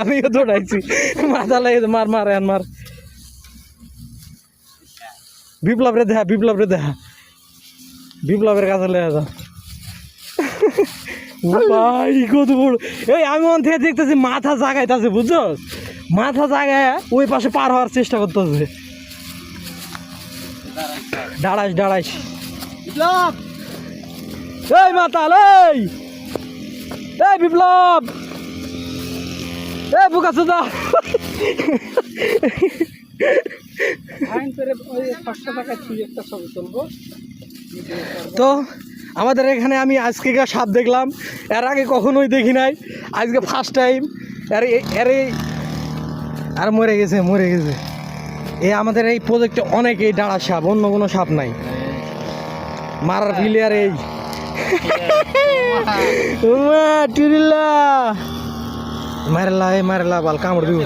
আমিও দৌড়াইছি, মাথা লাগে মার মার এখন মার। বিপ্লব রে দেখা, বিপ্লব রে দেখা, বিপ্লবের কাছে লেগে যা। ও ভাই কত বড়! এই আমি ওখান থেকে দেখতেছি মাথা জাগাইতেছে, বুঝছো? মাথা জাগায় ওই পাশে পার হওয়ার চেষ্টা করতেছে। দাঁড়াইস দাঁড়াইস, বিপ্লব এই মাতাল, এই এই বিপ্লব, এই বুকা চোদা। ফাইন করে ওই 500 টাকা তুই একটা ছবি তুলবো। তো আমাদের এখানে আমি আজকে সাপ দেখলাম, এর আগে কখনোই দেখি নাই, আজকে ফার্স্ট টাইম। আর মরে গেছে, মরে গেছে। আমাদের এই প্রজেক্টে অনেকেই ডাঁড়া সাপ, অন্য কোনো সাপ নাই। মারার প্লেয়ার এই টিরিল্লা মারলা, মারলা বাল কামড় দিব।